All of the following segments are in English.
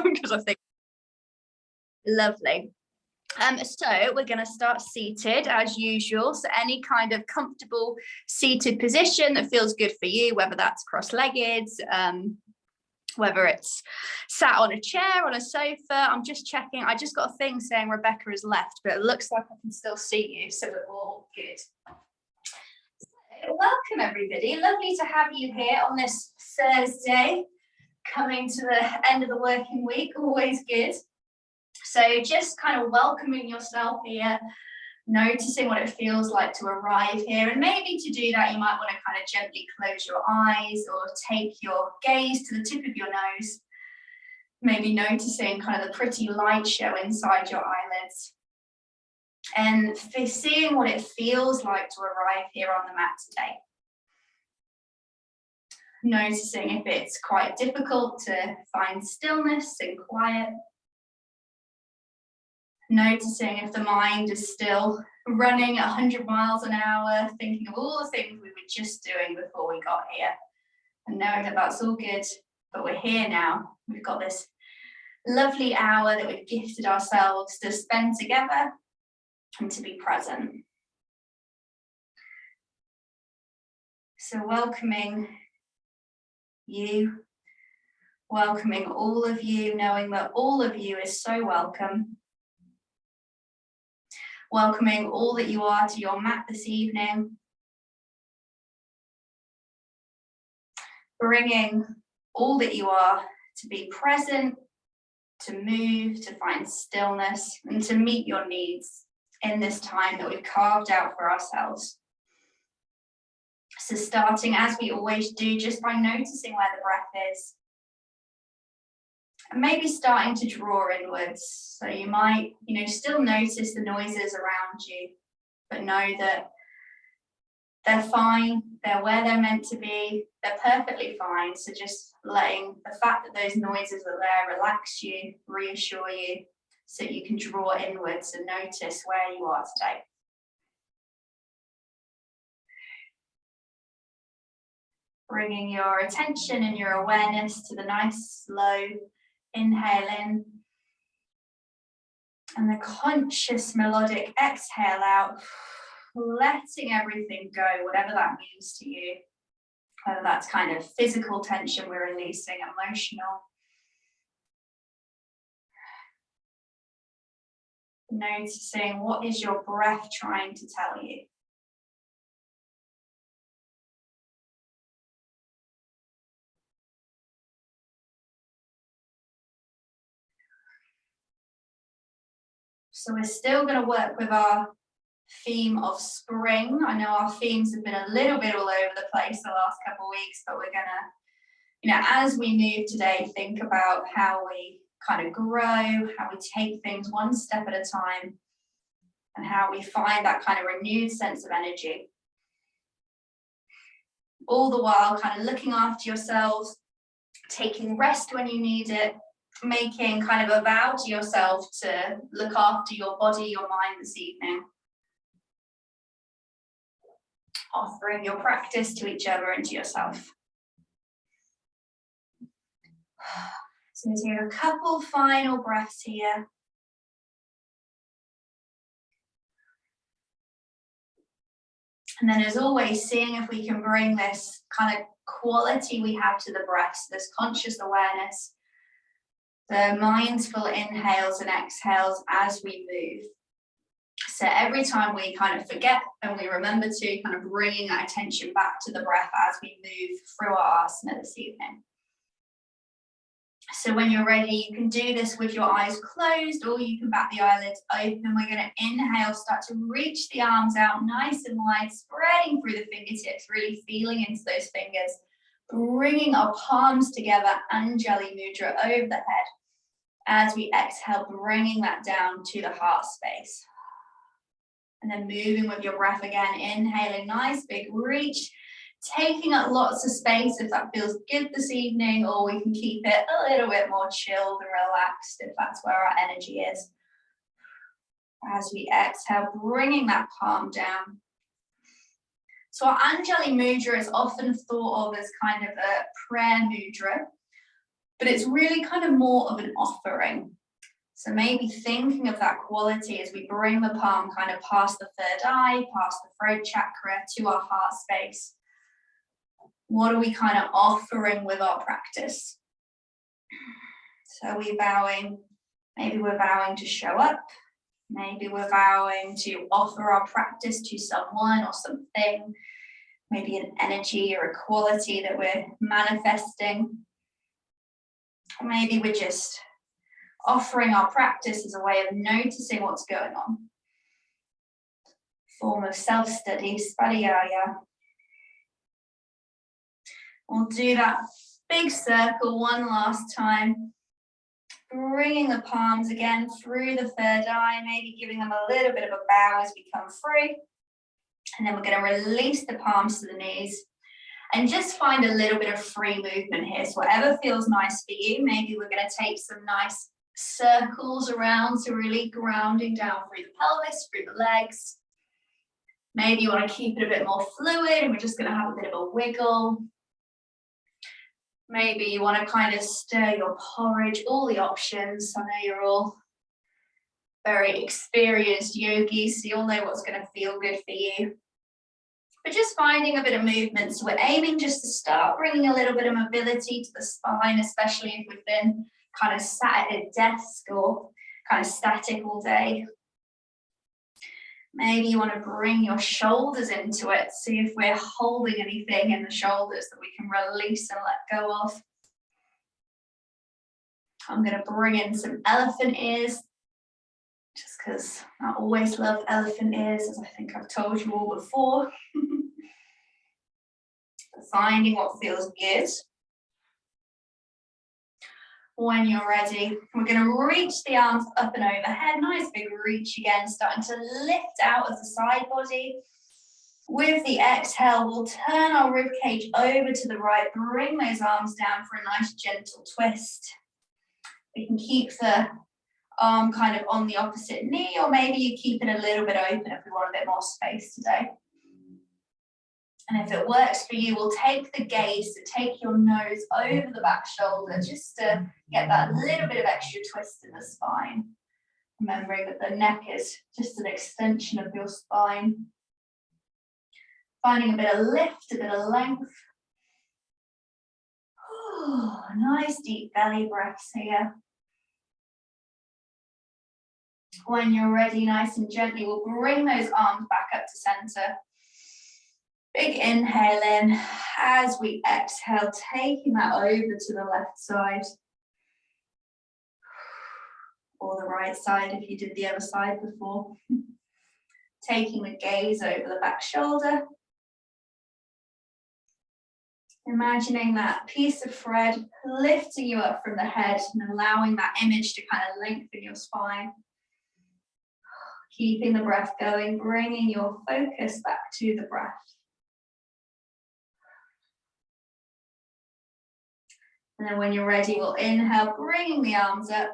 because I think lovely. So we're going to start seated as usual. So any kind of comfortable seated position that feels good for you, whether that's cross-legged, whether it's sat on a chair, on a sofa. I'm just checking. I just got a thing saying Rebecca has left, but it looks like I can still see you, so we're all good. So, welcome everybody. Lovely to have you here on this Thursday, coming to the end of the working week. Always good. So just kind of welcoming yourself here, noticing what it feels like to arrive here. And maybe to do that, you might want to kind of gently close your eyes or take your gaze to the tip of your nose. Maybe noticing kind of the pretty light show inside your eyelids. And seeing what it feels like to arrive here on the mat today. Noticing if it's quite difficult to find stillness and quiet. Noticing if the mind is still running at 100 miles an hour, thinking of all the things we were just doing before we got here, and knowing that that's all good, but we're here now. We've got this lovely hour that we've gifted ourselves to spend together and to be present. So welcoming you, welcoming all of you, knowing that all of you is so welcome. Welcoming all that you are to your mat this evening. Bringing all that you are to be present, to move, to find stillness, and to meet your needs in this time that we've carved out for ourselves. So starting as we always do, just by noticing where the breath is. And maybe starting to draw inwards. So you might, still notice the noises around you, but know that they're fine, they're where they're meant to be, they're perfectly fine. So just letting the fact that those noises are there relax you, reassure you, so you can draw inwards and notice where you are today. Bringing your attention and your awareness to the nice, slow inhale in, and the conscious melodic exhale out, letting everything go, whatever that means to you, whether that's kind of physical tension we're releasing, emotional. Noticing what is your breath trying to tell you. So we're still going to work with our theme of spring. I know our themes have been a little bit all over the place the last couple of weeks, but we're going to, as we move today, think about how we kind of grow, how we take things one step at a time, and how we find that kind of renewed sense of energy. All the while kind of looking after yourselves, taking rest when you need it, making kind of a vow to yourself to look after your body, your mind this evening. Offering your practice to each other and to yourself. So we take a couple final breaths here. And then as always, seeing if we can bring this kind of quality we have to the breath, this conscious awareness, the mindful inhales and exhales as we move. So every time we kind of forget and we remember to kind of bringing that attention back to the breath as we move through our asana this evening. So when you're ready, you can do this with your eyes closed or you can bat the eyelids open. We're going to inhale, start to reach the arms out nice and wide, spreading through the fingertips, really feeling into those fingers, bringing our palms together, Anjali Mudra over the head. As we exhale, bringing that down to the heart space. And then moving with your breath again, inhaling, nice big reach, taking up lots of space if that feels good this evening, or we can keep it a little bit more chilled and relaxed if that's where our energy is. As we exhale, bringing that palm down. So our Anjali Mudra is often thought of as kind of a prayer mudra. but it's really kind of more of an offering. So maybe thinking of that quality as we bring the palm kind of past the third eye, past the throat chakra to our heart space. What are we kind of offering with our practice? So are we vowing, maybe we're vowing to show up, maybe we're vowing to offer our practice to someone or something, maybe an energy or a quality that we're manifesting. Or maybe we're just offering our practice as a way of noticing what's going on. Form of self-study, Svadhyaya. We'll do that big circle one last time. Bringing the palms again through the third eye, maybe giving them a little bit of a bow as we come through. And then we're going to release the palms to the knees and just find a little bit of free movement here. So whatever feels nice for you, maybe we're going to take some nice circles around, so really grounding down through the pelvis, through the legs. Maybe you want to keep it a bit more fluid and we're just going to have a bit of a wiggle. Maybe you want to kind of stir your porridge, all the options. I know you're all very experienced yogis, so you'll know what's going to feel good for you. But just finding a bit of movement. So we're aiming just to start bringing a little bit of mobility to the spine, especially if we've been kind of sat at a desk or kind of static all day. Maybe you want to bring your shoulders into it. See if we're holding anything in the shoulders that we can release and let go of. I'm going to bring in some elephant ears, just because I always love elephant ears, as I think I've told you all before. Finding what feels good. When you're ready, we're going to reach the arms up and overhead. Nice big reach again, starting to lift out of the side body. With the exhale, we'll turn our rib cage over to the right, bring those arms down for a nice gentle twist. We can keep the arm kind of on the opposite knee, or maybe you keep it a little bit open if we want a bit more space today. And if it works for you, we'll take the gaze to take your nose over the back shoulder just to get that little bit of extra twist in the spine. Remembering that the neck is just an extension of your spine. Finding a bit of lift, a bit of length. Oh, nice deep belly breaths here. When you're ready, nice and gently, we'll bring those arms back up to center. Big inhale in as we exhale, taking that over to the left side. Or the right side if you did the other side before. Taking the gaze over the back shoulder. Imagining that piece of thread lifting you up from the head and allowing that image to kind of lengthen your spine. Keeping the breath going, bringing your focus back to the breath. And then when you're ready, we'll inhale, bringing the arms up.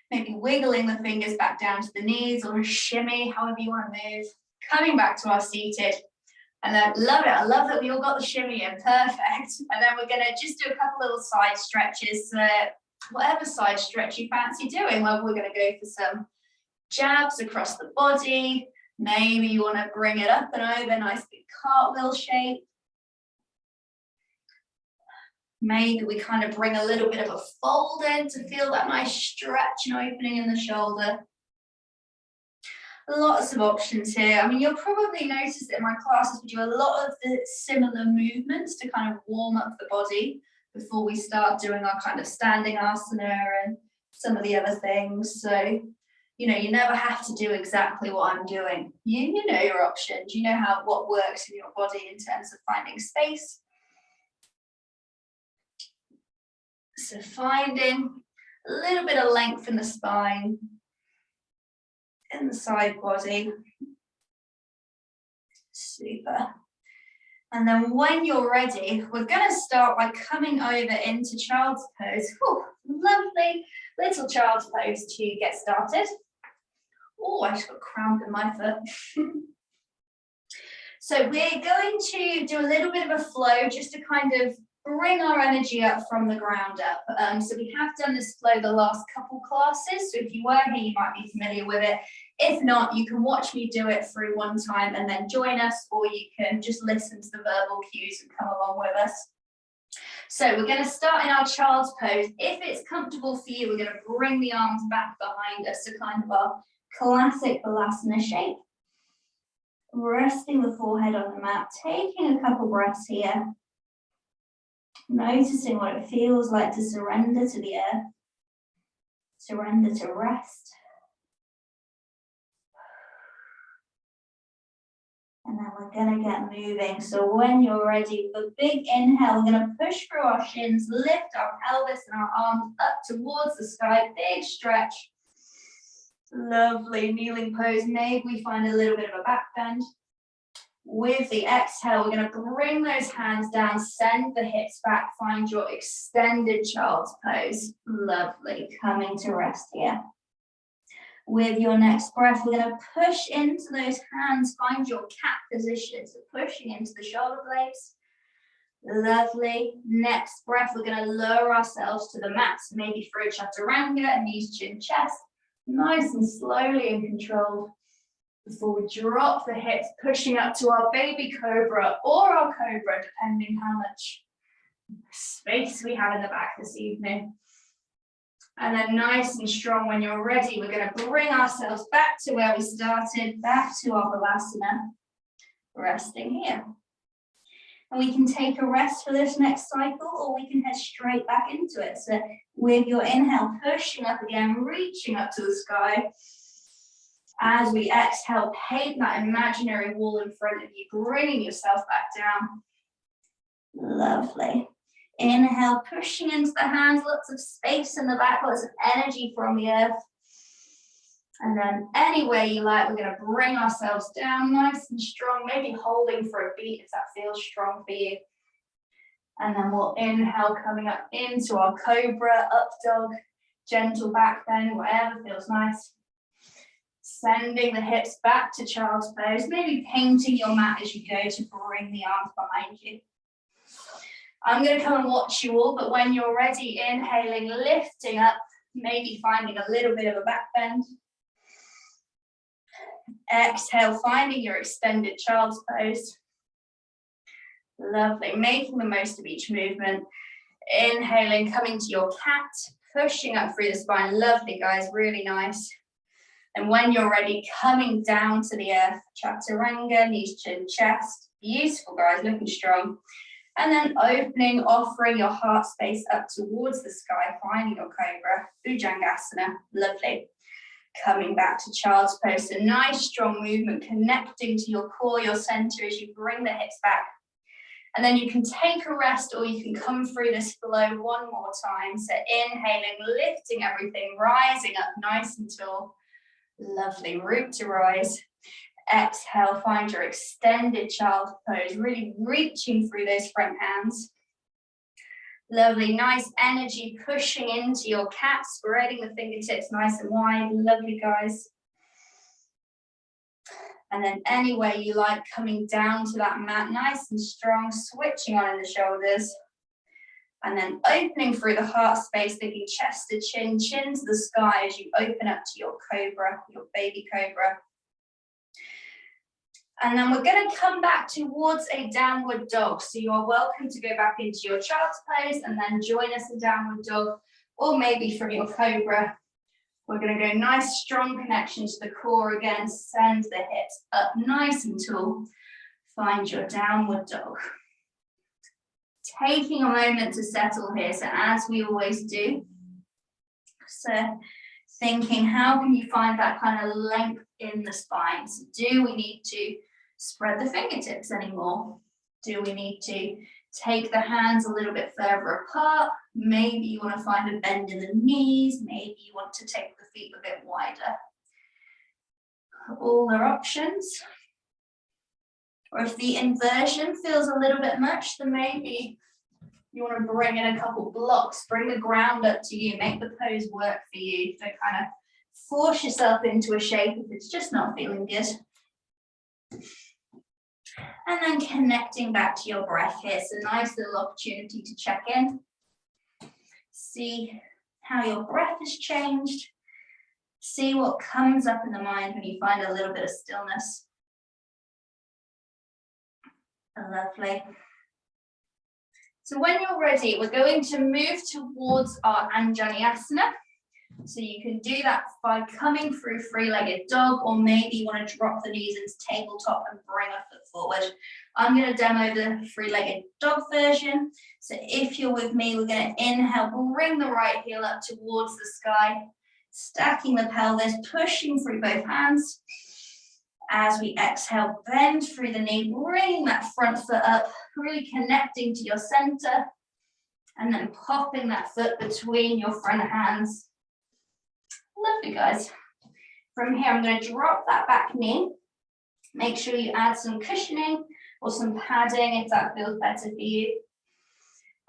Maybe wiggling the fingers back down to the knees or a shimmy, however you want to move. Coming back to our seated. And then love it. I love that we all got the shimmy in. Perfect. And then we're going to just do a couple little side stretches. Whatever side stretch you fancy doing, whether we're going to go for some jabs across the body. Maybe you want to bring it up and over, nice big cartwheel shape. Maybe we kind of bring a little bit of a fold in to feel that nice stretch and opening in the shoulder. Lots of options here. I mean, you'll probably notice that in my classes we do a lot of the similar movements to kind of warm up the body before we start doing our kind of standing asana and some of the other things. So, you know, you never have to do exactly what I'm doing. You know your options. You know what works in your body in terms of finding space. So finding a little bit of length in the spine, in the side body. Super. And then when you're ready, we're going to start by coming over into child's pose. Whew, lovely little child's pose to get started. Oh, I just got cramp in my foot. So we're going to do a little bit of a flow just to kind of bring our energy up from the ground up. So we have done this flow the last couple classes. So if you were here, you might be familiar with it. If not, you can watch me do it through one time and then join us, or you can just listen to the verbal cues and come along with us. So we're going to start in our child's pose. If it's comfortable for you, we're going to bring the arms back behind us to kind of our classic Balasana shape. Resting the forehead on the mat, taking a couple breaths here. Noticing what it feels like to surrender to the earth. Surrender to rest. And then we're going to get moving. So when you're ready, with a big inhale, we're going to push through our shins, lift our pelvis and our arms up towards the sky. Big stretch. Lovely kneeling pose. Maybe we find a little bit of a back bend. With the exhale, we're going to bring those hands down, send the hips back, find your extended child's pose. Lovely. Coming to rest here. With your next breath, we're going to push into those hands, find your cat position. So pushing into the shoulder blades. Lovely. Next breath, we're going to lower ourselves to the mat, maybe for a chaturanga, knees, chin, chest. Nice and slowly and controlled. Before we drop the hips, pushing up to our baby cobra or our cobra, depending how much space we have in the back this evening. And then nice and strong, when you're ready, we're going to bring ourselves back to where we started, back to our Balasana, resting here. And we can take a rest for this next cycle, or we can head straight back into it. So with your inhale, pushing up again, reaching up to the sky. As we exhale, paint that imaginary wall in front of you, bringing yourself back down. Lovely. Inhale, pushing into the hands, lots of space in the back, lots of energy from the earth. And then any way you like, we're going to bring ourselves down nice and strong, maybe holding for a beat if that feels strong for you. And then we'll inhale, coming up into our cobra, up dog, gentle back bend, whatever feels nice. Sending the hips back to child's pose, maybe painting your mat as you go to bring the arms behind you. I'm going to come and watch you all, but when you're ready, inhaling, lifting up, maybe finding a little bit of a back bend. Exhale, finding your extended child's pose. Lovely, making the most of each movement. Inhaling, coming to your cat, pushing up through the spine. Lovely, guys, really nice. And when you're ready, coming down to the earth, chaturanga, knees, chin, chest. Beautiful, guys, looking strong. And then opening, offering your heart space up towards the sky, finding your cobra, Bhujangasana. Lovely. Coming back to child's pose. A nice strong movement, connecting to your core, your center as you bring the hips back. And then you can take a rest, or you can come through this flow one more time. So inhaling, lifting everything, rising up nice and tall. Lovely, root to rise. Exhale, find your extended child pose, really reaching through those front hands. Lovely, nice energy pushing into your cat, spreading the fingertips nice and wide. Lovely, guys. And then any way you like, coming down to that mat, nice and strong, switching on in the shoulders. And then opening through the heart space, thinking chest to chin, chin to the sky as you open up to your cobra, your baby cobra. And then we're going to come back towards a downward dog. So you are welcome to go back into your child's pose and then join us in downward dog, or maybe from your cobra. We're going to go nice, strong connection to the core again. Send the hips up nice and tall. Find your downward dog. Taking a moment to settle here, so as we always do. So thinking, how can you find that kind of length in the spine? So do we need to spread the fingertips anymore? Do we need to take the hands a little bit further apart? Maybe you want to find a bend in the knees. Maybe you want to take the feet a bit wider. All are options. Or if the inversion feels a little bit much, then maybe you want to bring in a couple blocks, bring the ground up to you, make the pose work for you. So kind of force yourself into a shape if it's just not feeling good. And then connecting back to your breath here. It's a nice little opportunity to check in. See how your breath has changed. See what comes up in the mind when you find a little bit of stillness. Lovely. So when you're ready, we're going to move towards our Anjaneyasana. So you can do that by coming through three-legged dog, or maybe you want to drop the knees into tabletop and bring a foot forward. I'm going to demo the three-legged dog version. So if you're with me, we're going to inhale, bring the right heel up towards the sky, stacking the pelvis, pushing through both hands. As we exhale, bend through the knee, bringing that front foot up, really connecting to your center, and then popping that foot between your front hands. Lovely, guys. From here, I'm going to drop that back knee. Make sure you add some cushioning or some padding if that feels better for you.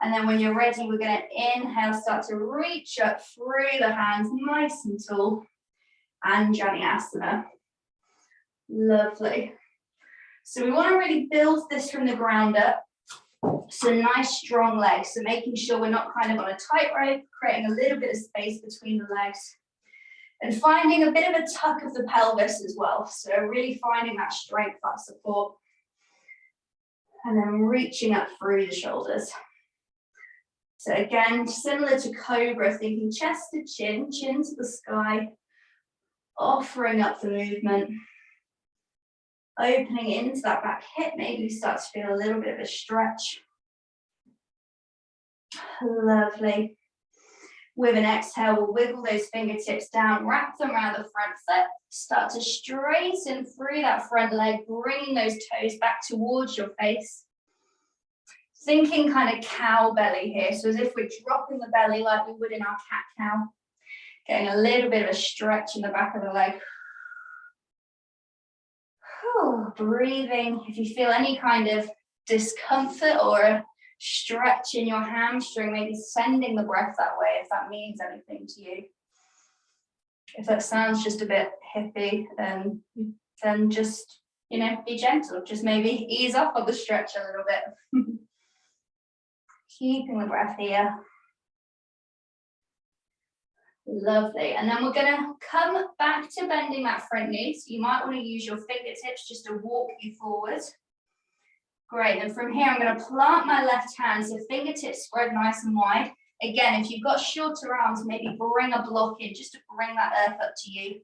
And then when you're ready, we're going to inhale, start to reach up through the hands, nice and tall. Anjaneyasana. Lovely. So we want to really build this from the ground up. So nice strong legs. So making sure we're not kind of on a tightrope, creating a little bit of space between the legs. And finding a bit of a tuck of the pelvis as well. So really finding that strength, that support. And then reaching up through the shoulders. So again, similar to Cobra, thinking chest to chin, chin to the sky, offering up the movement. Opening into that back hip, maybe start to feel a little bit of a stretch. Lovely. With an exhale, we'll wiggle those fingertips down, wrap them around the front foot, start to straighten through that front leg, bringing those toes back towards your face. Thinking kind of cow belly here, so as if we're dropping the belly like we would in our cat-cow. Getting a little bit of a stretch in the back of the leg. Breathing. If you feel any kind of discomfort or a stretch in your hamstring, maybe sending the breath that way if that means anything to you. If that sounds just a bit hippie, then just, be gentle. Just maybe ease up on the stretch a little bit. Keeping the breath here. Lovely. And then we're going to come back to bending that front knee. So you might want to use your fingertips just to walk you forward. Great. And from here, I'm going to plant my left hand, so fingertips spread nice and wide. Again, if you've got shorter arms, maybe bring a block in just to bring that earth up to you.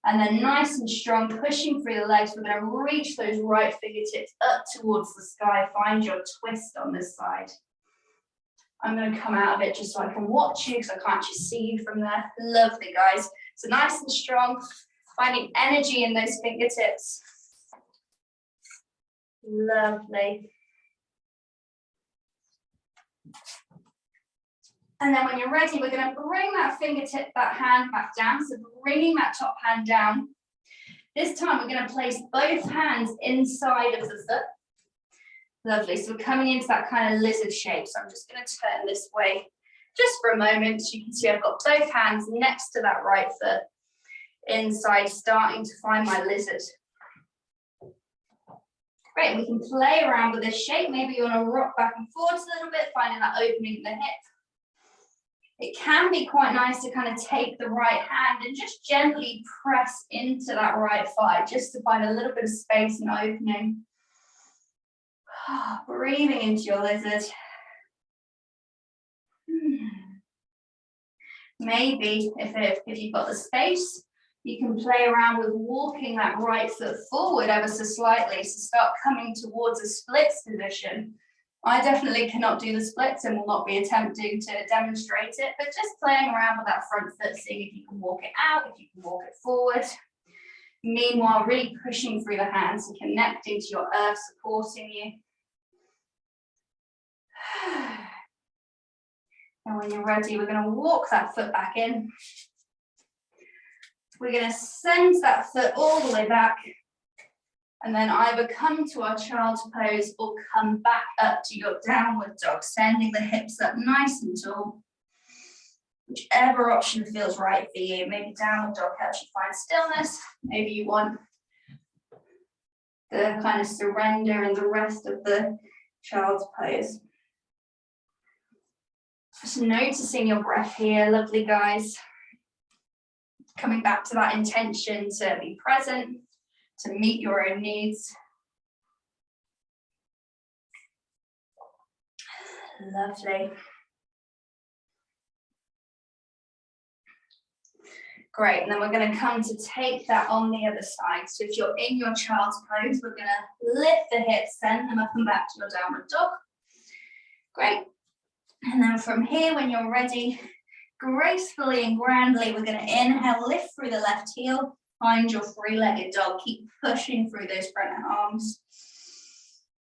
And then nice and strong, pushing through the legs. We're going to reach those right fingertips up towards the sky. Find your twist on this side. I'm going to come out of it just so I can watch you because I can't just see you from there. Lovely, guys. So nice and strong, finding energy in those fingertips. Lovely. And then when you're ready, we're going to bring that fingertip, that hand back down. So bringing that top hand down. This time we're going to place both hands inside of the foot. Lovely. So we're coming into that kind of lizard shape. So I'm just going to turn this way just for a moment. So you can see I've got both hands next to that right foot inside, starting to find my lizard. Great. We can play around with this shape. Maybe you want to rock back and forwards a little bit, finding that opening in the hip. It can be quite nice to kind of take the right hand and just gently press into that right thigh, just to find a little bit of space and opening. Breathing into your lizard. Maybe if you've got the space, you can play around with walking that right foot forward ever so slightly. So start coming towards a splits position. I definitely cannot do the splits and will not be attempting to demonstrate it, but just playing around with that front foot, seeing if you can walk it out, if you can walk it forward. Meanwhile, really pushing through the hands and connecting to your earth, supporting you. And when you're ready, we're going to walk that foot back in. We're going to send that foot all the way back. And then either come to our child's pose or come back up to your downward dog, sending the hips up nice and tall. Whichever option feels right for you. Maybe downward dog helps you find stillness. Maybe you want the kind of surrender and the rest of the child's pose. Just noticing your breath here, lovely guys. Coming back to that intention to be present, to meet your own needs. Lovely. Great, and then we're going to come to take that on the other side. So if you're in your child's pose, we're going to lift the hips, send them up and back to your downward dog. Great. And then from here, when you're ready, gracefully and grandly, we're going to inhale, lift through the left heel, find your three-legged dog. Keep pushing through those front arms.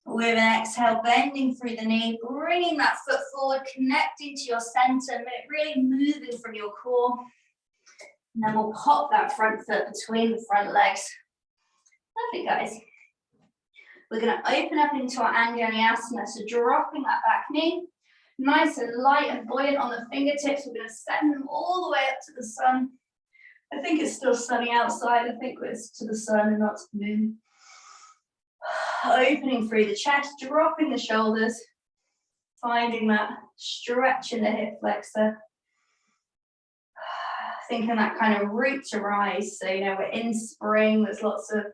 With an exhale, bending through the knee, bringing that foot forward, connecting to your center, really moving from your core. And then we'll pop that front foot between the front legs. Lovely, guys. We're going to open up into our Anjali-asana, so dropping that back knee, nice and light and buoyant on the fingertips. We're going to send them all the way up to the sun. I think it's still sunny outside. I think it's to the sun and not to the moon. Opening through the chest, dropping the shoulders, finding that stretch in the hip flexor. Thinking that kind of root to rise. So, you know, we're in spring, there's lots of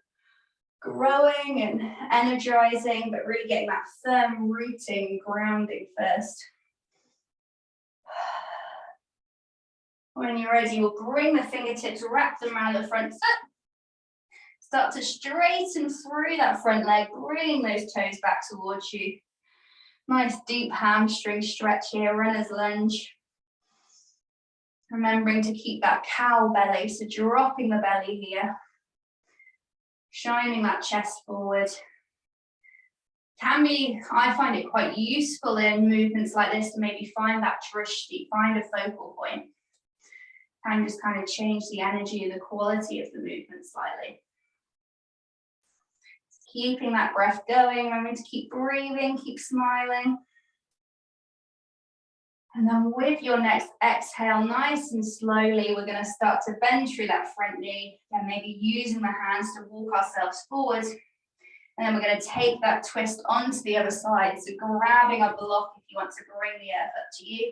growing and energizing, but really getting that firm rooting, grounding first. When you're ready, we'll bring the fingertips, wrap them around the front foot. Start to straighten through that front leg, bringing those toes back towards you. Nice deep hamstring stretch here, runner's lunge. Remembering to keep that cow belly, so dropping the belly here. Shining that chest forward. I find it quite useful in movements like this to maybe find that drishti, find a focal point. And just kind of change the energy and the quality of the movement slightly. Keeping that breath going, remembering to keep breathing, keep smiling. And then with your next exhale, nice and slowly, we're going to start to bend through that front knee and maybe using the hands to walk ourselves forward. And then we're going to take that twist onto the other side. So grabbing a block if you want to bring the earth up to you.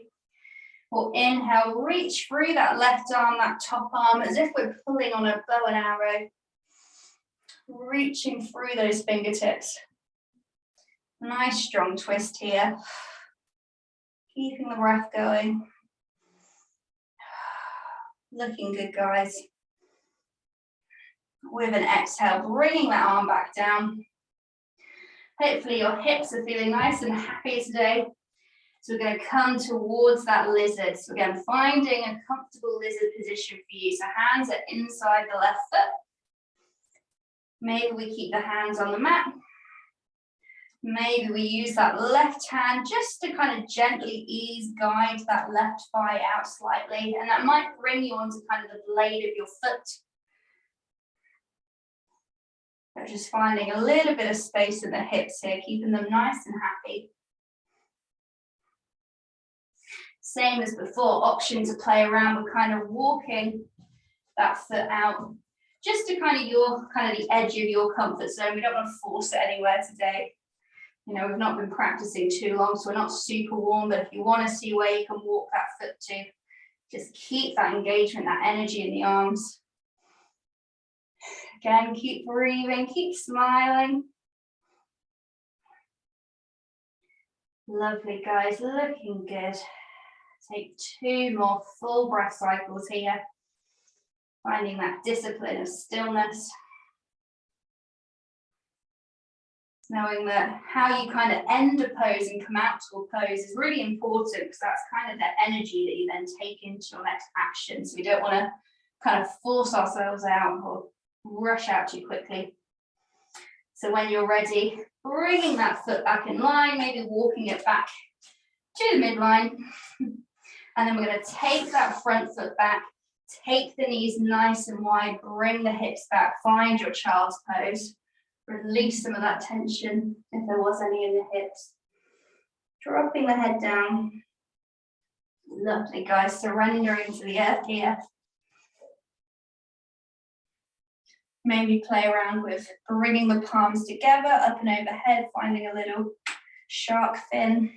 We'll inhale, reach through that left arm, that top arm, as if we're pulling on a bow and arrow. Reaching through those fingertips. Nice strong twist here. Keeping the breath going. Looking good, guys. With an exhale, bringing that arm back down. Hopefully your hips are feeling nice and happy today. So we're going to come towards that lizard. So again, finding a comfortable lizard position for you. So hands are inside the left foot. Maybe we keep the hands on the mat. Maybe we use that left hand just to kind of gently guide that left thigh out slightly. And that might bring you onto kind of the blade of your foot. But just finding a little bit of space in the hips here, keeping them nice and happy. Same as before, option to play around with kind of walking that foot out. Just to kind of the edge of your comfort zone. We don't want to force it anywhere today. You know, we've not been practicing too long, so we're not super warm, but if you want to see where you can walk that foot to, just keep that engagement, that energy in the arms. Again, keep breathing, keep smiling. Lovely, guys, looking good. Take 2 more full breath cycles here. Finding that discipline of stillness. Knowing that how you kind of end a pose and come out to a pose is really important because that's kind of the energy that you then take into your next action. So we don't want to kind of force ourselves out or rush out too quickly. So when you're ready, bringing that foot back in line, maybe walking it back to the midline. And then we're going to take that front foot back, take the knees nice and wide, bring the hips back, find your child's pose. Release some of that tension if there was any in the hips. Dropping the head down. Lovely, guys, surrendering to the earth here. Maybe play around with bringing the palms together, up and overhead, finding a little shark fin.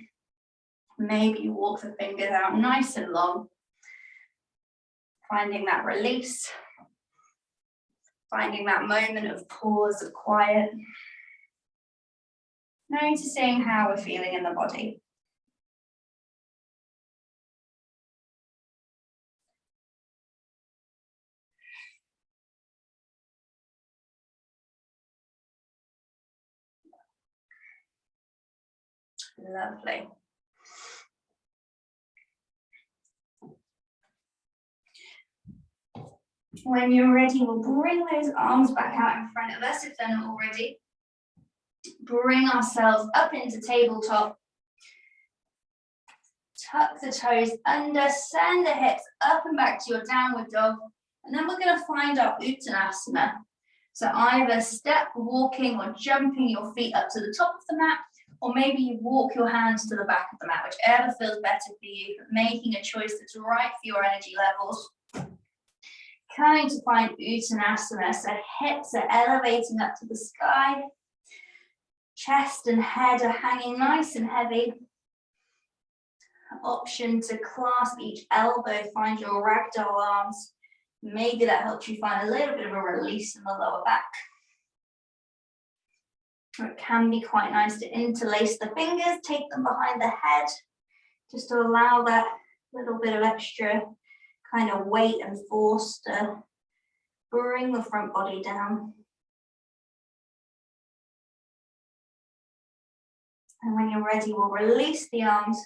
Maybe walk the fingers out nice and long. Finding that release. Finding that moment of pause, of quiet. Noticing how we're feeling in the body. Lovely. When you're ready, we'll bring those arms back out in front of us if they're not already. Bring ourselves up into tabletop. Tuck the toes under, send the hips up and back to your downward dog. And then we're going to find our Uttanasana. So either step walking or jumping your feet up to the top of the mat, or maybe you walk your hands to the back of the mat, whichever feels better for you, but making a choice that's right for your energy levels. Coming to find Uttanasana, so hips are elevating up to the sky. Chest and head are hanging nice and heavy. Option to clasp each elbow, find your ragdoll arms. Maybe that helps you find a little bit of a release in the lower back. Or it can be quite nice to interlace the fingers, take them behind the head, just to allow that little bit of extra kind of weight and force to bring the front body down. And when you're ready, we'll release the arms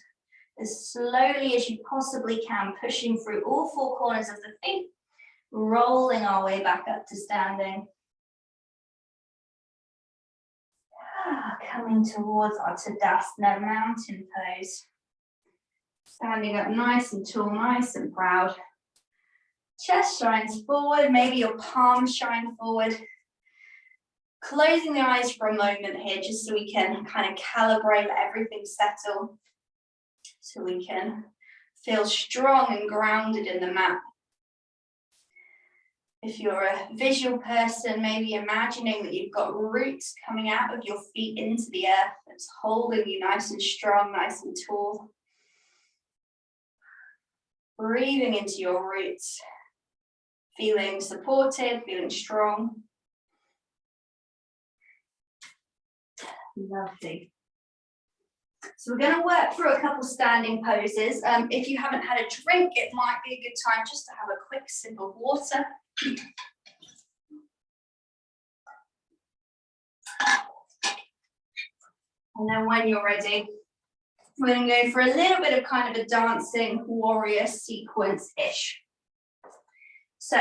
as slowly as you possibly can, pushing through all four corners of the feet, rolling our way back up to standing. Coming towards our Tadasana mountain pose. Standing up nice and tall, nice and proud. Chest shines forward, maybe your palms shine forward. Closing the eyes for a moment here, just so we can kind of calibrate, let everything settle. So we can feel strong and grounded in the mat. If you're a visual person, maybe imagining that you've got roots coming out of your feet into the earth that's holding you nice and strong, nice and tall. Breathing into your roots, feeling supported, feeling strong. Lovely. So we're going to work through a couple standing poses. If you haven't had a drink, it might be a good time just to have a quick sip of water. And then when you're ready, we're going to go for a little bit of kind of a dancing warrior sequence-ish. So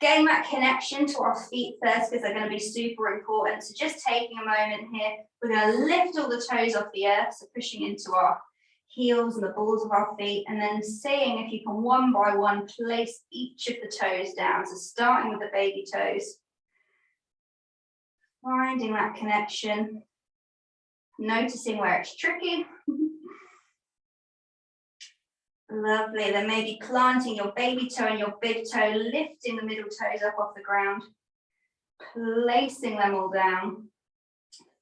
getting that connection to our feet first, because they're going to be super important. So just taking a moment here, we're going to lift all the toes off the earth, so pushing into our heels and the balls of our feet, and then seeing if you can one by one place each of the toes down. So starting with the baby toes, finding that connection, noticing where it's tricky. Lovely. Then maybe planting your baby toe and your big toe, lifting the middle toes up off the ground, placing them all down,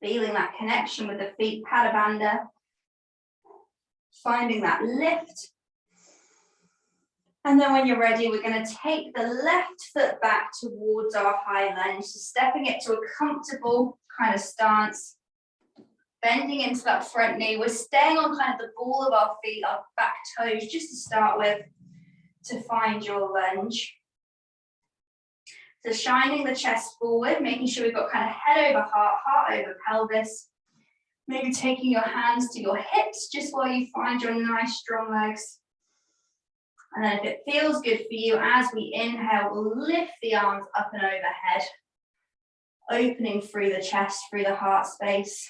feeling that connection with the feet, Pada Bandha, finding that lift. And then when you're ready, we're going to take the left foot back towards our high lunge, so stepping it to a comfortable kind of stance. Bending into that front knee, we're staying on kind of the ball of our feet, our back toes, just to start with, to find your lunge. So shining the chest forward, making sure we've got kind of head over heart, heart over pelvis. Maybe taking your hands to your hips, just while you find your nice strong legs. And then if it feels good for you, as we inhale, we'll lift the arms up and overhead, opening through the chest, through the heart space.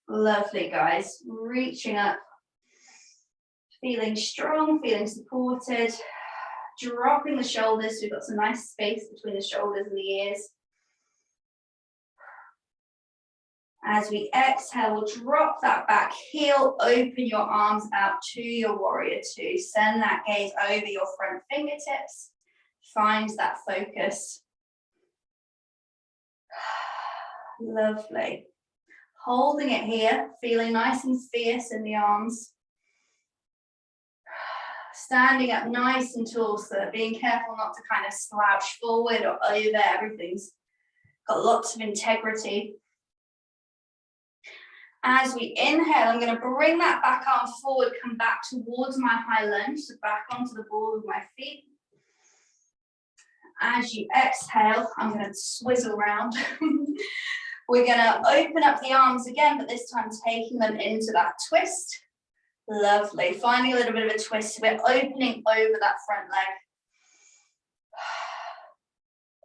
Lovely, guys. Reaching up, feeling strong, feeling supported. Dropping the shoulders, so we've got some nice space between the shoulders and the ears. As we exhale, we'll drop that back heel, open your arms out to your warrior two. Send that gaze over your front fingertips. Find that focus. Lovely. Holding it here, feeling nice and fierce in the arms. Standing up nice and tall, so being careful not to kind of slouch forward or over. Everything's got lots of integrity. As we inhale, I'm going to bring that back arm forward, come back towards my high lunge, so back onto the ball of my feet. As you exhale, I'm going to swizzle around. We're going to open up the arms again, but this time taking them into that twist. Lovely. Finding a little bit of a twist. We're opening over that front leg.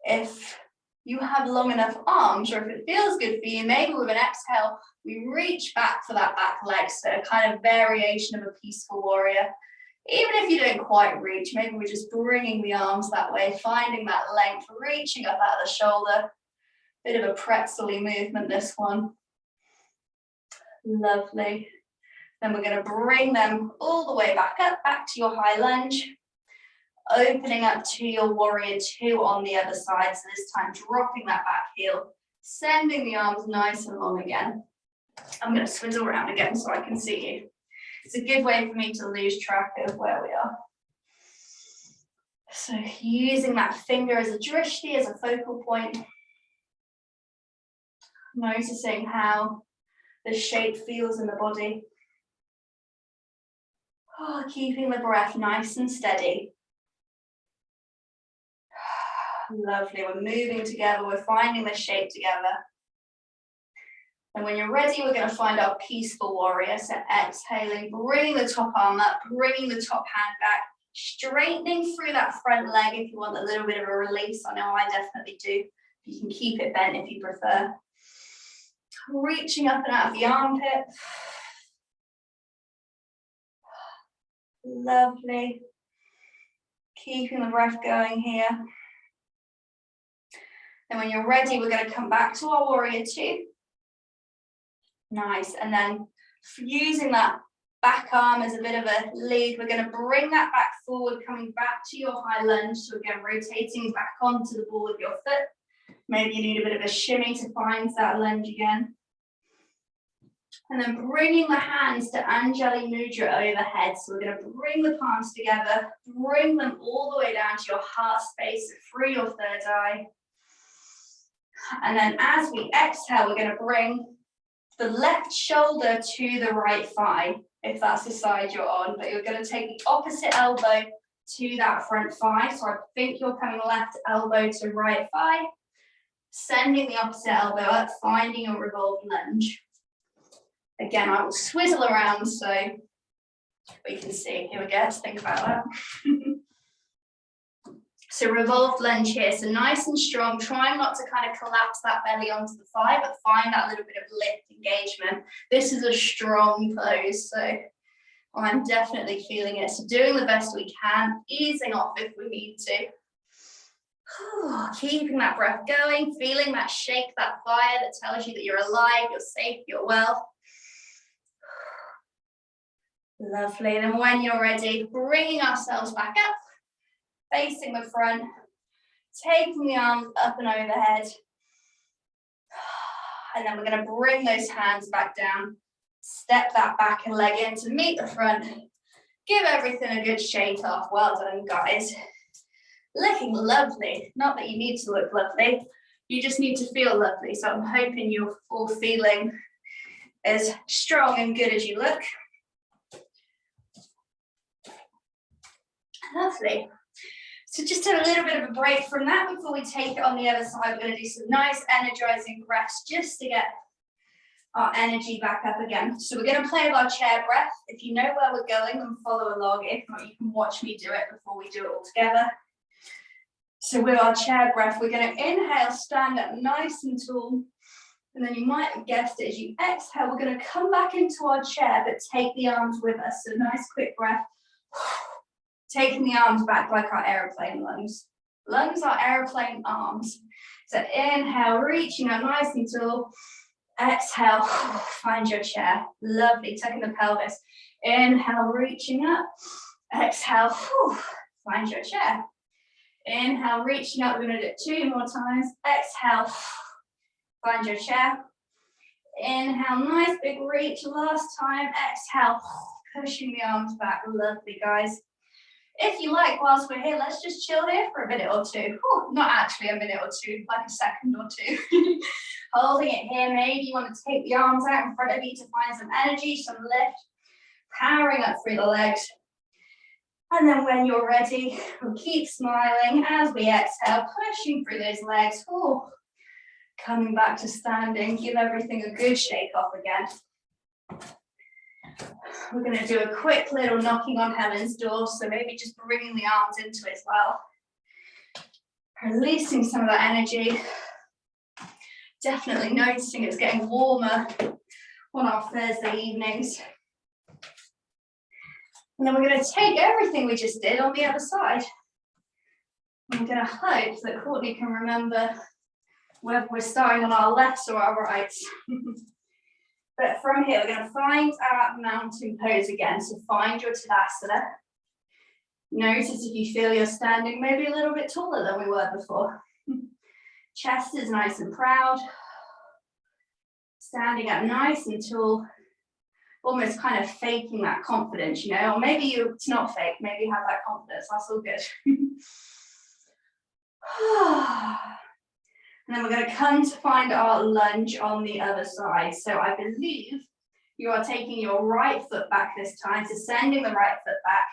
If you have long enough arms, or if it feels good for you, maybe with an exhale, we reach back for that back leg. So a kind of variation of a peaceful warrior. Even if you don't quite reach, maybe we're just bringing the arms that way, finding that length, reaching up out of the shoulder. Bit of a pretzel-y movement, this one. Lovely. Then we're going to bring them all the way back up, back to your high lunge. Opening up to your warrior two on the other side. So this time dropping that back heel, sending the arms nice and long again. I'm going to swizzle around again so I can see you. It's a good way for me to lose track of where we are. So using that finger as a drishti, as a focal point. Noticing how the shape feels in the body. Oh, keeping the breath nice and steady. Lovely, we're moving together, we're finding the shape together. And when you're ready, we're going to find our peaceful warrior. So exhaling, bringing the top arm up, bringing the top hand back, straightening through that front leg if you want a little bit of a release. I know I definitely do. You can keep it bent if you prefer. Reaching up and out of the armpit. Lovely. Keeping the breath going here. And when you're ready, we're going to come back to our warrior two. Nice. And then using that back arm as a bit of a lead, we're going to bring that back forward, coming back to your high lunge. So again, rotating back onto the ball of your foot. Maybe you need a bit of a shimmy to find that lunge again. And then bringing the hands to Anjali Mudra overhead. So we're going to bring the palms together, bring them all the way down to your heart space, through your third eye. And then as we exhale, we're going to bring the left shoulder to the right thigh, if that's the side you're on. But you're going to take the opposite elbow to that front thigh. So I think you're coming left elbow to right thigh. Sending the opposite elbow up, finding a revolved lunge. Again, I will swizzle around so we can see. Here we go, let's think about that. So revolved lunge here, so nice and strong, trying not to kind of collapse that belly onto the thigh, but find that little bit of lift engagement. This is a strong pose, so I'm definitely feeling it. So doing the best we can, easing off if we need to. Keeping that breath going, feeling that shake, that fire that tells you that you're alive, you're safe, you're well. Lovely. And then when you're ready, bringing ourselves back up, facing the front, taking the arms up and overhead. And then we're going to bring those hands back down, step that back and leg in to meet the front. Give everything a good shake off. Well done, guys. Looking lovely. Not that you need to look lovely, you just need to feel lovely. So I'm hoping you're all feeling as strong and good as you look. Lovely. So just a little bit of a break from that before we take it on the other side. We're going to do some nice energizing breaths just to get our energy back up again. So we're going to play with our chair breath. If you know where we're going, then follow along. If not, you can watch me do it before we do it all together. So with our chair breath, we're going to inhale, stand up nice and tall. And then you might have guessed it, as you exhale, we're going to come back into our chair, but take the arms with us. So nice quick breath. Taking the arms back like our aeroplane lungs. Lungs are aeroplane arms. So inhale, reaching up nice and tall. Exhale, find your chair. Lovely, tucking the pelvis. Inhale, reaching up. Exhale, find your chair. Inhale, reaching up. We're going to do it 2 more times. Exhale, find your chair. Inhale, nice big reach. Last time. Exhale, pushing the arms back. Lovely, guys. If you like, whilst we're here, let's just chill here for a minute or two. Whew, not actually a minute or two, like a second or two. Holding it here. Maybe you want to take the arms out in front of you to find some energy, some lift. Powering up through the legs. And then when you're ready, we'll keep smiling as we exhale, pushing through those legs. Ooh. Coming back to standing, give everything a good shake off again. We're going to do a quick little knocking on heaven's door, so maybe just bringing the arms into it as well. Releasing some of that energy. Definitely noticing it's getting warmer on our Thursday evenings. And then we're going to take everything we just did on the other side. I'm going to hope that Courtney can remember whether we're starting on our lefts or our rights. But from here, we're going to find our mountain pose again. So find your Tadasana. Notice if you feel you're standing maybe a little bit taller than we were before. Chest is nice and proud. Standing up nice and tall. Almost kind of faking that confidence, you know, or maybe it's not fake, maybe you have that confidence, that's all good. And then we're going to come to find our lunge on the other side. So I believe you are taking your right foot back this time, so sending the right foot back.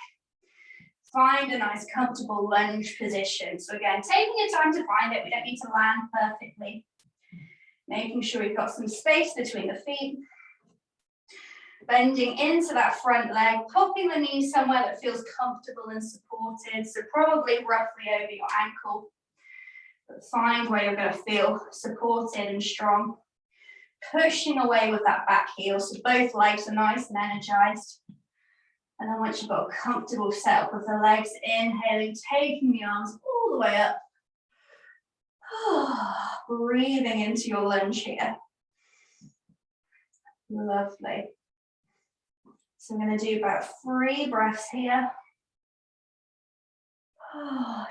Find a nice comfortable lunge position. So again, taking your time to find it, we don't need to land perfectly. Making sure you've got some space between the feet. Bending into that front leg, popping the knee somewhere that feels comfortable and supported. So probably roughly over your ankle. But find where you're going to feel supported and strong. Pushing away with that back heel, so both legs are nice and energized. And then once you've got a comfortable setup with the legs, inhaling, taking the arms all the way up. Breathing into your lunge here. Lovely. So I'm going to do about 3 breaths here.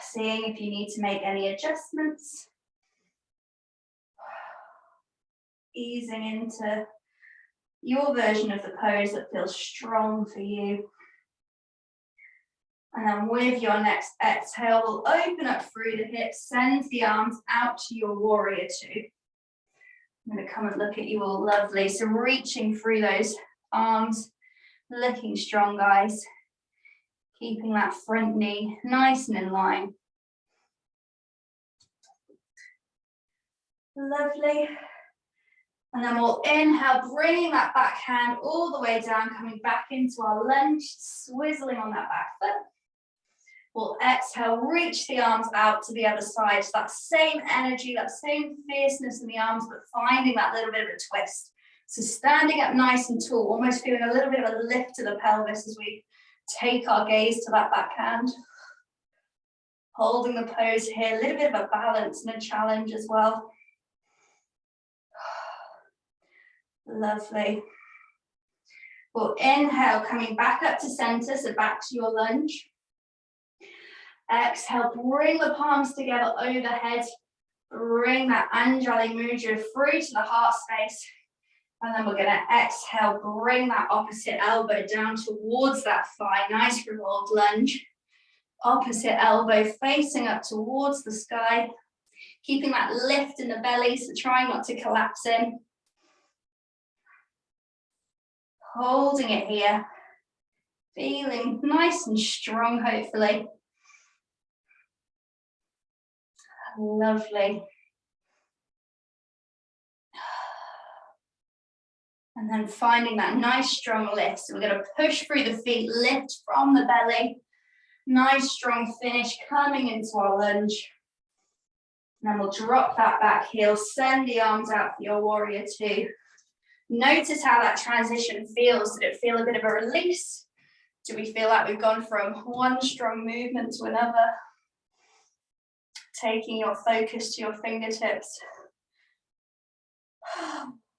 Seeing if you need to make any adjustments. Easing into your version of the pose that feels strong for you. And then with your next exhale, we'll open up through the hips, send the arms out to your warrior 2. I'm going to come and look at you all, lovely. So reaching through those arms, looking strong, guys. Keeping that front knee nice and in line. Lovely. And then we'll inhale, bringing that back hand all the way down, coming back into our lunge, swizzling on that back foot. We'll exhale, reach the arms out to the other side. So that same energy, that same fierceness in the arms, but finding that little bit of a twist. So standing up nice and tall, almost feeling a little bit of a lift to the pelvis as we take our gaze to that backhand. Holding the pose here, a little bit of a balance and a challenge as well. Lovely. We'll inhale, coming back up to center, so back to your lunge. Exhale, bring the palms together overhead. Bring that Anjali Mudra through to the heart space. And then we're going to exhale, bring that opposite elbow down towards that thigh. Nice revolved lunge. Opposite elbow facing up towards the sky. Keeping that lift in the belly, so trying not to collapse in. Holding it here. Feeling nice and strong, hopefully. Lovely. And then finding that nice strong lift. So we're going to push through the feet, lift from the belly. Nice strong finish coming into our lunge. And then we'll drop that back heel, send the arms out for your warrior 2. Notice how that transition feels. Did it feel a bit of a release? Do we feel like we've gone from one strong movement to another? Taking your focus to your fingertips.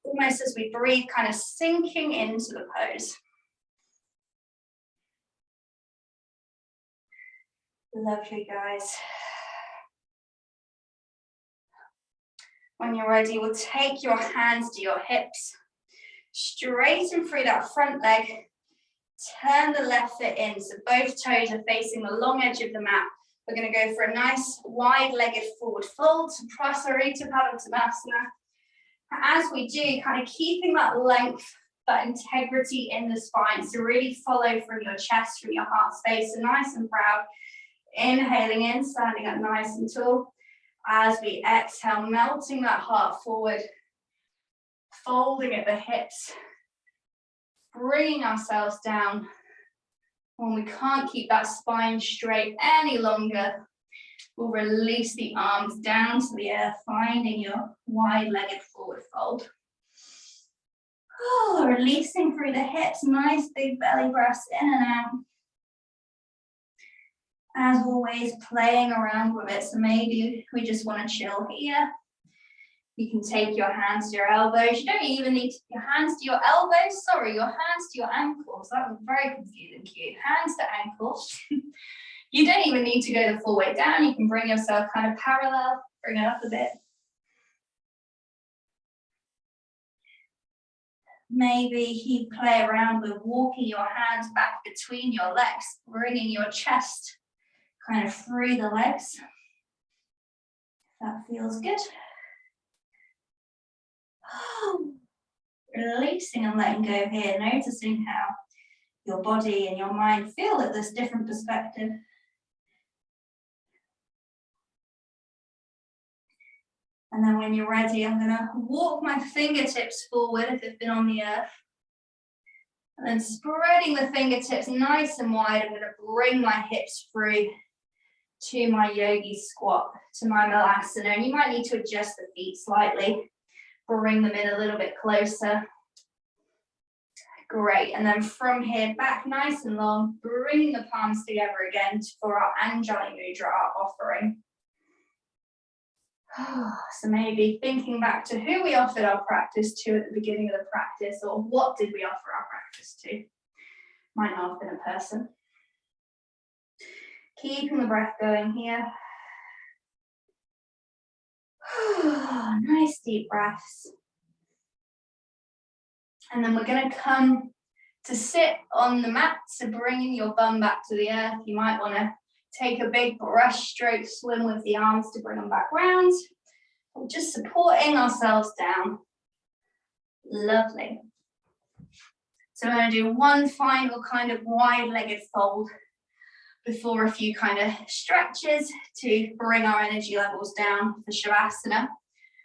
Almost as we breathe, kind of sinking into the pose. Lovely, guys. When you're ready, we'll take your hands to your hips, straighten through that front leg, turn the left foot in, so both toes are facing the long edge of the mat. We're going to go for a nice wide-legged forward fold to Prasarita Padottanasana. As we do, kind of keeping that length, that integrity in the spine, so really follow from your chest, from your heart space, so nice and proud. Inhaling in, standing up nice and tall. As we exhale, melting that heart forward, folding at the hips, bringing ourselves down. When we can't keep that spine straight any longer, we'll release the arms down to the earth, finding your wide-legged forward fold. Oh, releasing through the hips, nice big belly breaths in and out. As always, playing around with it, so maybe we just want to chill here. You can take your hands to your elbows. You don't even need your hands to your elbows, sorry, your hands to your ankles. That was very confusing, cute. Hands to ankles. You don't even need to go the full way down. You can bring yourself kind of parallel, bring it up a bit. Maybe you play around with walking your hands back between your legs, bringing your chest kind of through the legs. That feels good. Releasing and letting go here, noticing how your body and your mind feel at this different perspective. And then when you're ready, I'm going to walk my fingertips forward if they've been on the earth. And then spreading the fingertips nice and wide, I'm going to bring my hips through to my yogi squat, to my malasana. And you might need to adjust the feet slightly, bring them in a little bit closer. Great, and then from here, back nice and long, bringing the palms together again for our Anjali Mudra, our offering. So maybe thinking back to who we offered our practice to at the beginning of the practice, or what did we offer our practice to? Might not have been a person. Keeping the breath going here. Nice deep breaths. And then we're going to come to sit on the mat, so bringing your bum back to the earth. You might want to take a big brush stroke swim with the arms to bring them back round. We're just supporting ourselves down. Lovely. So we're going to do one final kind of wide-legged fold before a few kind of stretches to bring our energy levels down for Shavasana.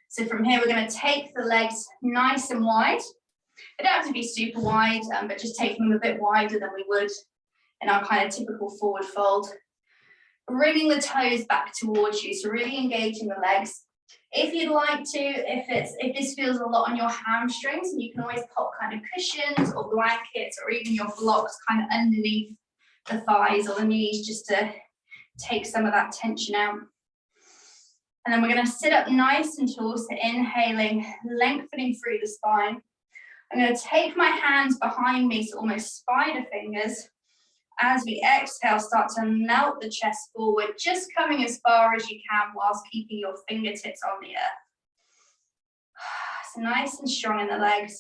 So from here, we're going to take the legs nice and wide. They don't have to be super wide, but just taking them a bit wider than we would in our kind of typical forward fold. Bringing the toes back towards you, so really engaging the legs. If you'd like to, if this feels a lot on your hamstrings, and you can always pop kind of cushions or blankets or even your blocks kind of underneath the thighs or the knees, just to take some of that tension out. And then we're going to sit up nice and tall, so inhaling, lengthening through the spine. I'm going to take my hands behind me, so almost spider fingers. As we exhale, start to melt the chest forward, just coming as far as you can whilst keeping your fingertips on the earth. So nice and strong in the legs.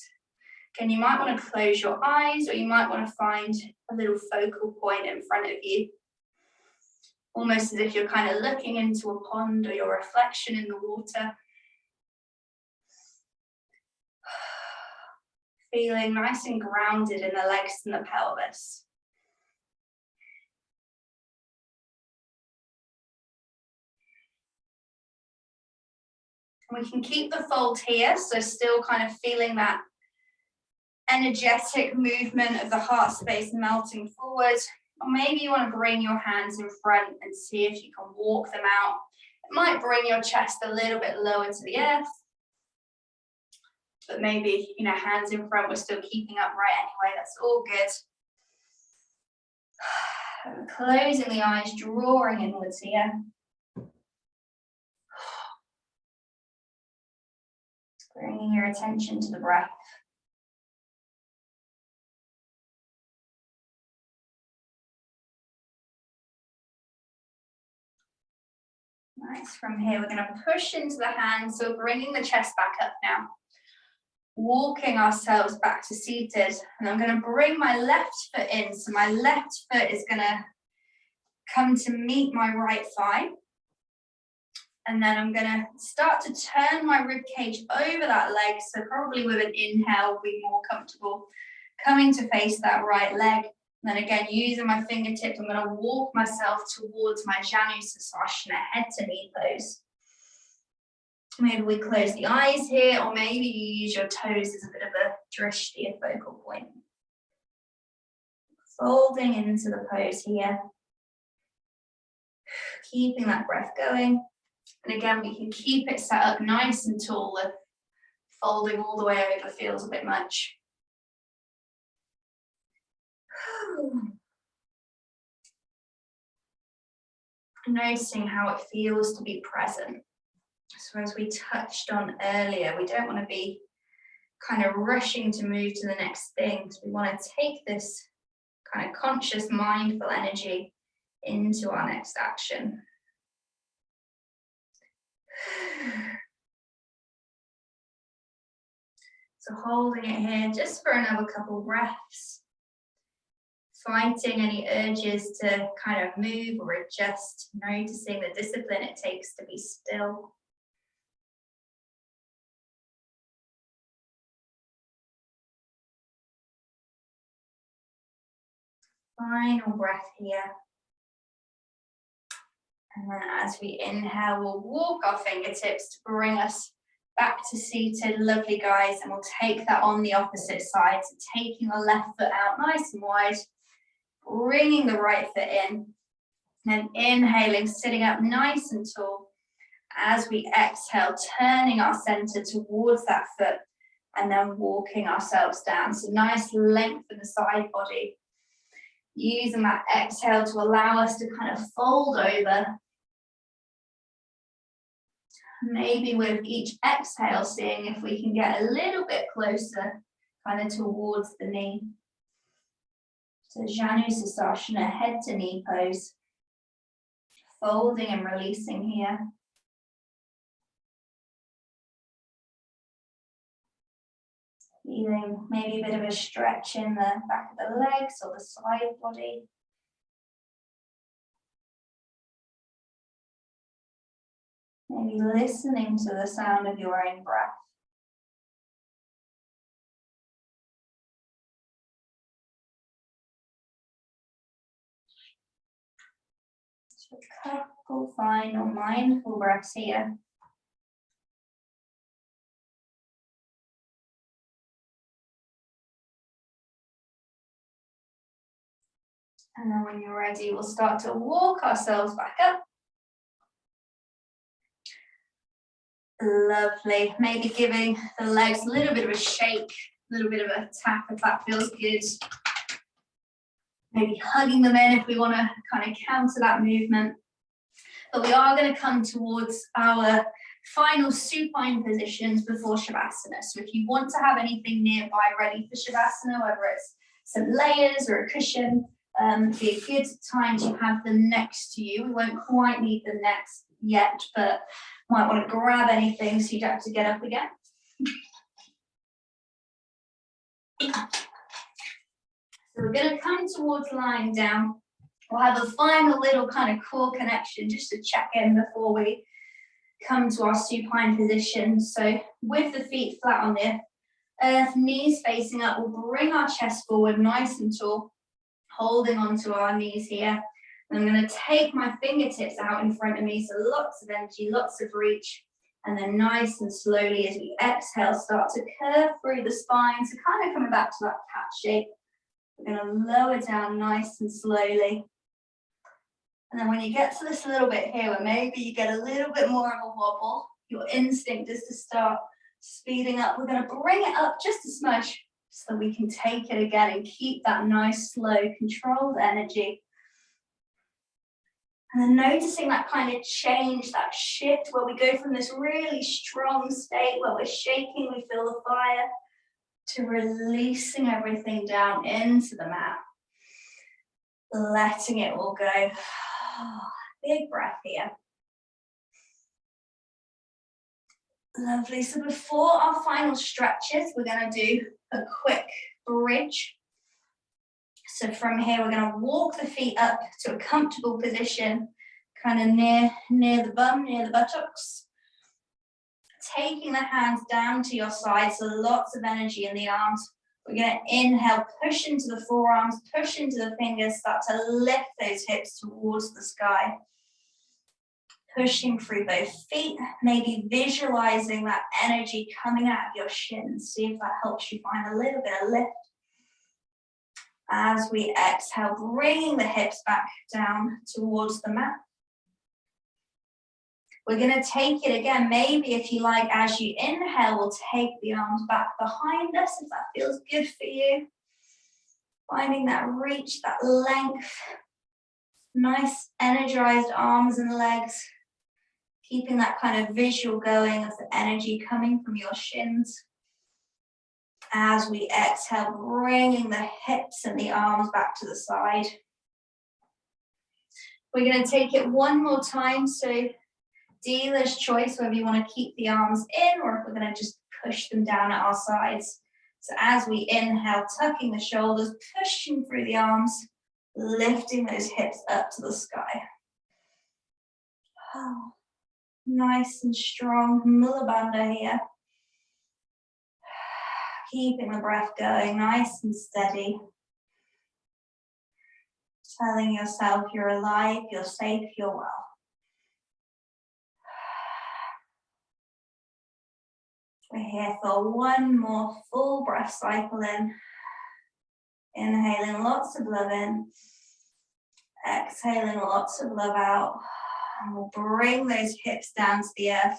Again, you might want to close your eyes, or you might want to find a little focal point in front of you. Almost as if you're kind of looking into a pond or your reflection in the water. Feeling nice and grounded in the legs and the pelvis. We can keep the fold here, so still kind of feeling that energetic movement of the heart space melting forward. Or maybe you want to bring your hands in front and see if you can walk them out. It might bring your chest a little bit lower to the earth. But maybe, hands in front, we're still keeping upright anyway. That's all good. Closing the eyes, drawing inwards here. Bringing your attention to the breath. Nice. From here, we're going to push into the hands. So we're bringing the chest back up now. Walking ourselves back to seated. And I'm going to bring my left foot in. So my left foot is going to come to meet my right thigh. And then I'm going to start to turn my rib cage over that leg. So probably with an inhale, will be more comfortable coming to face that right leg. And then again, using my fingertips, I'm going to walk myself towards my Janu Sirsasana, head to knee pose. Maybe we close the eyes here, or maybe you use your toes as a bit of a drishti, a focal point. Folding into the pose here. Keeping that breath going. And again, we can keep it set up nice and tall. The folding all the way over feels a bit much. Noticing how it feels to be present. So as we touched on earlier, we don't want to be kind of rushing to move to the next thing. So we want to take this kind of conscious, mindful energy into our next action. So holding it here just for another couple of breaths. Fighting any urges to kind of move or adjust, noticing the discipline it takes to be still. Final breath here. And then as we inhale, we'll walk our fingertips to bring us back to seated. Lovely, guys. And we'll take that on the opposite side. So taking the left foot out nice and wide, bringing the right foot in, and inhaling, sitting up nice and tall. As we exhale, turning our center towards that foot, and then walking ourselves down. So nice length in the side body. Using that exhale to allow us to kind of fold over. Maybe with each exhale, seeing if we can get a little bit closer, kind of towards the knee. So Janu Sirsasana, head to knee pose. Folding and releasing here. Feeling maybe a bit of a stretch in the back of the legs or the side body. Maybe listening to the sound of your own breath. So a couple final mindful breaths here. And then when you're ready, we'll start to walk ourselves back up. Lovely. Maybe giving the legs a little bit of a shake, a little bit of a tap if that feels good. Maybe hugging them in if we want to kind of counter that movement. But we are going to come towards our final supine positions before Shavasana. So if you want to have anything nearby ready for Shavasana, whether it's some layers or a cushion, be a good time to have them next to you. We won't quite need them next yet, but might want to grab anything so you don't have to get up again. So we're going to come towards lying down. We'll have a final little kind of core connection just to check in before we come to our supine position. So with the feet flat on the earth, knees facing up, we'll bring our chest forward nice and tall, holding onto our knees here. And I'm going to take my fingertips out in front of me, so lots of energy, lots of reach. And then nice and slowly as we exhale, start to curve through the spine. So kind of coming back to that cat shape. We're going to lower down nice and slowly. And then when you get to this little bit here, where maybe you get a little bit more of a wobble, your instinct is to start speeding up. We're going to bring it up just a smudge so that we can take it again and keep that nice, slow, controlled energy. And then noticing that kind of change, that shift where we go from this really strong state where we're shaking, we feel the fire, to releasing everything down into the mat. Letting it all go. Big breath here. Lovely. So before our final stretches, we're going to do a quick bridge. So from here, we're going to walk the feet up to a comfortable position, kind of near the bum, near the buttocks. Taking the hands down to your side, so lots of energy in the arms. We're going to inhale, push into the forearms, push into the fingers, start to lift those hips towards the sky. Pushing through both feet, maybe visualizing that energy coming out of your shins. See if that helps you find a little bit of lift. As we exhale, bringing the hips back down towards the mat. We're going to take it again, maybe if you like, as you inhale, we'll take the arms back behind us if that feels good for you. Finding that reach, that length. Nice energized arms and legs. Keeping that kind of visual going of the energy coming from your shins. As we exhale, bringing the hips and the arms back to the side. We're going to take it one more time, so dealer's choice whether you want to keep the arms in or if we're going to just push them down at our sides. So as we inhale, tucking the shoulders, pushing through the arms, lifting those hips up to the sky. Oh, nice and strong, Mula Bandha here. Keeping the breath going, nice and steady. Telling yourself you're alive, you're safe, you're well. We're here for one more full breath cycle in. Inhaling lots of love in. Exhaling lots of love out. And we'll bring those hips down to the earth.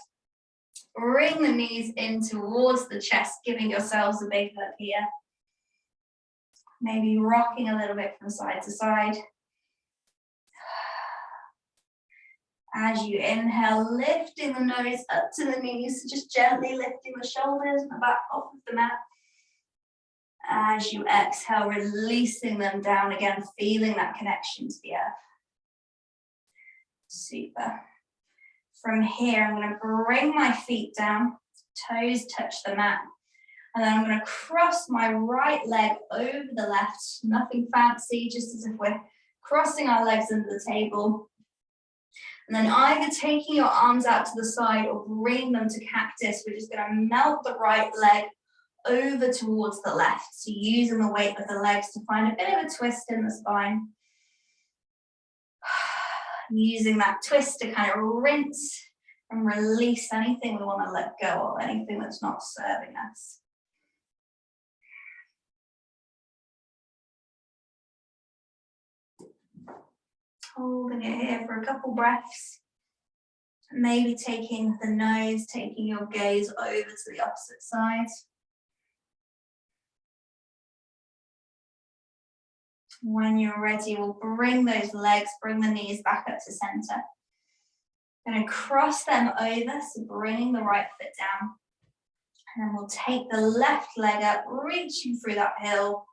Bring the knees in towards the chest, giving yourselves a big hug here. Maybe rocking a little bit from side to side. As you inhale, lifting the nose up to the knees, just gently lifting the shoulders and the back off of the mat. As you exhale, releasing them down again, feeling that connection to the earth. Super. From here, I'm going to bring my feet down, toes touch the mat, and then I'm going to cross my right leg over the left. Nothing fancy, just as if we're crossing our legs under the table. And then either taking your arms out to the side or bringing them to cactus. We're just going to melt the right leg over towards the left. So using the weight of the legs to find a bit of a twist in the spine. Using that twist to kind of rinse and release anything we want to let go of, anything that's not serving us. Holding it here for a couple breaths. Maybe taking the nose, taking your gaze over to the opposite side. When you're ready, we'll bring those legs, bring the knees back up to center. Going to cross them over, so bringing the right foot down. And then we'll take the left leg up, reaching through that heel,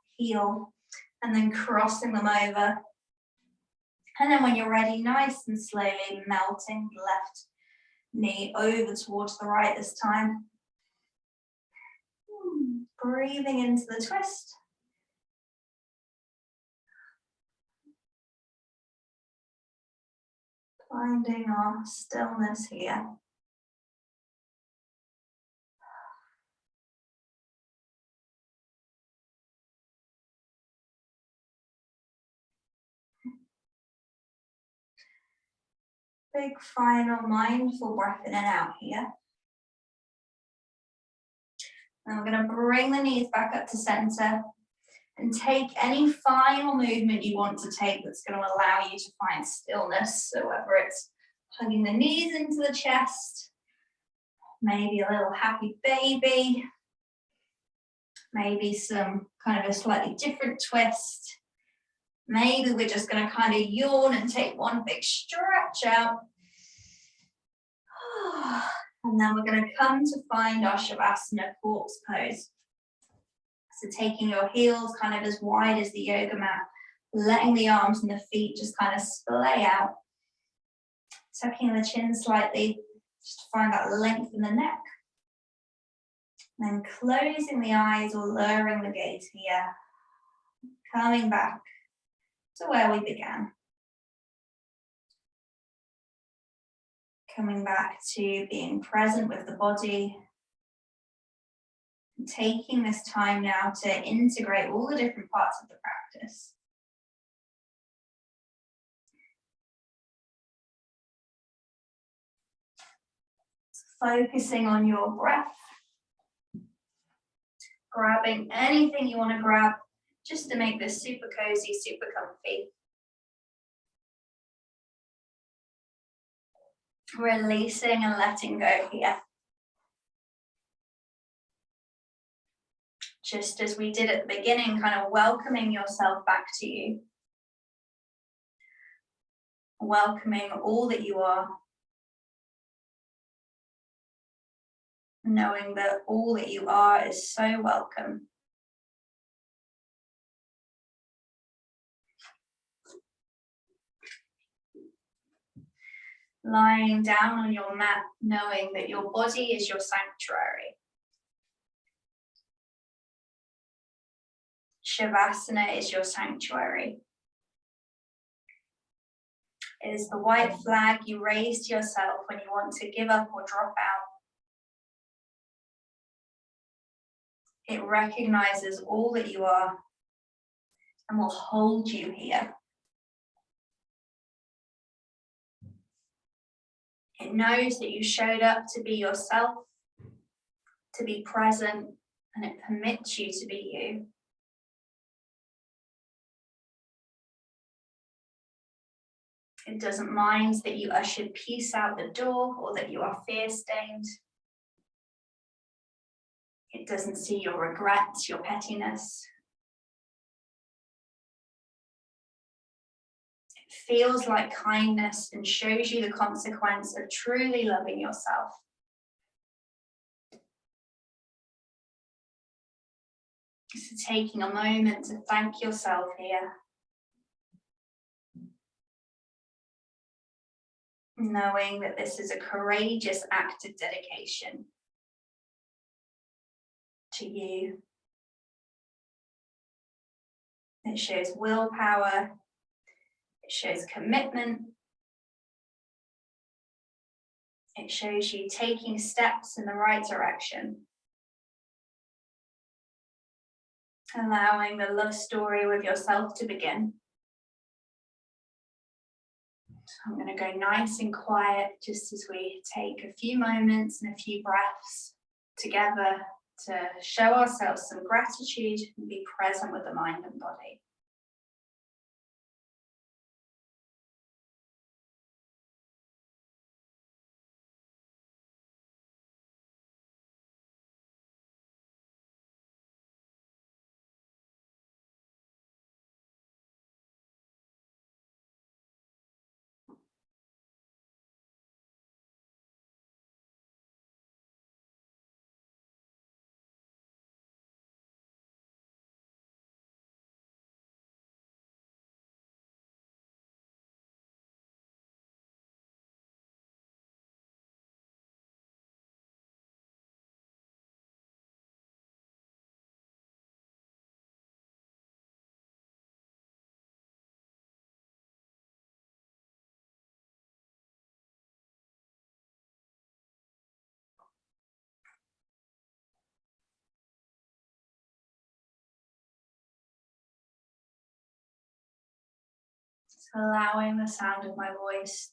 and then crossing them over. And then when you're ready, nice and slowly melting the left knee over towards the right this time. Breathing into the twist. Finding our stillness here. Big final mindful breath in and out here. And we're going to bring the knees back up to center and take any final movement you want to take that's going to allow you to find stillness. So whether it's hugging the knees into the chest, maybe a little happy baby, maybe some kind of a slightly different twist. Maybe we're just going to kind of yawn and take one big stretch out. And then we're going to come to find our Shavasana corpse pose. So taking your heels kind of as wide as the yoga mat, letting the arms and the feet just kind of splay out. Tucking the chin slightly, just to find that length in the neck. And then closing the eyes or lowering the gaze here, coming back to where we began. Coming back to being present with the body. And taking this time now to integrate all the different parts of the practice. Focusing on your breath. Grabbing anything you want to grab just to make this super cozy, super comfy. Releasing and letting go here. Just as we did at the beginning, kind of welcoming yourself back to you. Welcoming all that you are. Knowing that all that you are is so welcome. Lying down on your mat, knowing that your body is your sanctuary. Shavasana is your sanctuary. It is the white flag you raise to yourself when you want to give up or drop out. It recognizes all that you are and will hold you here. It knows that you showed up to be yourself, to be present, and it permits you to be you. It doesn't mind that you ushered peace out the door or that you are fear-stained. It doesn't see your regrets, your pettiness. It feels like kindness and shows you the consequence of truly loving yourself. So taking a moment to thank yourself here. Knowing that this is a courageous act of dedication to you. It shows willpower, it shows commitment, it shows you taking steps in the right direction. Allowing the love story with yourself to begin. So I'm going to go nice and quiet just as we take a few moments and a few breaths together to show ourselves some gratitude and be present with the mind and body. So allowing the sound of my voice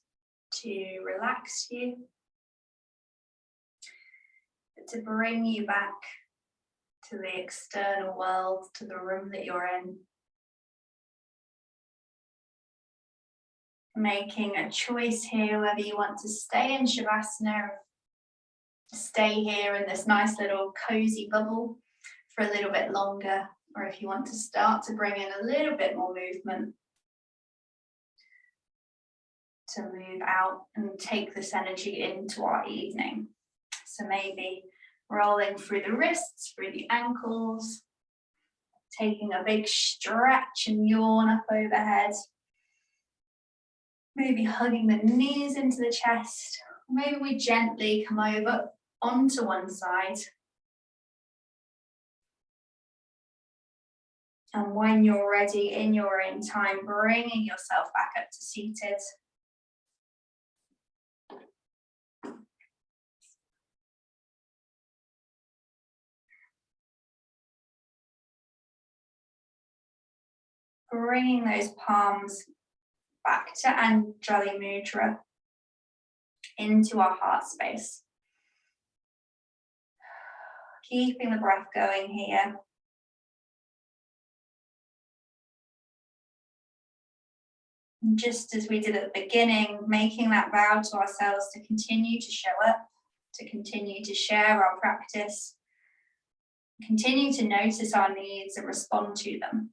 to relax you, to bring you back to the external world, to the room that you're in. Making a choice here whether you want to stay in Shavasana, stay here in this nice little cozy bubble for a little bit longer, or if you want to start to bring in a little bit more movement, to move out and take this energy into our evening. So maybe rolling through the wrists, through the ankles, taking a big stretch and yawn up overhead. Maybe hugging the knees into the chest. Maybe we gently come over onto one side And when you're ready, in your own time, bringing yourself back up to seated. Bringing those palms back to Anjali Mudra, into our heart space. Keeping the breath going here. And just as we did at the beginning, making that vow to ourselves to continue to show up, to continue to share our practice, continue to notice our needs and respond to them.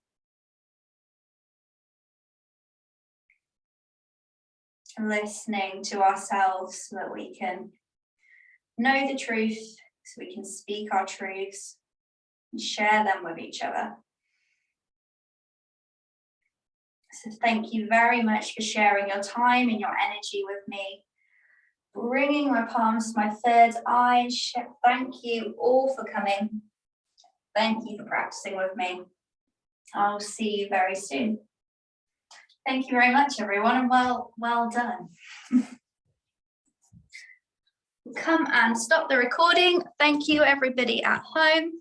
Listening to ourselves so that we can know the truth, so we can speak our truths and share them with each other. So thank you very much for sharing your time and your energy with me. Bringing my palms to my third eye. Thank you all for coming. Thank you for practicing with me. I'll see you very soon. Thank you very much, everyone, and well done. Come and stop the recording. Thank you, everybody at home.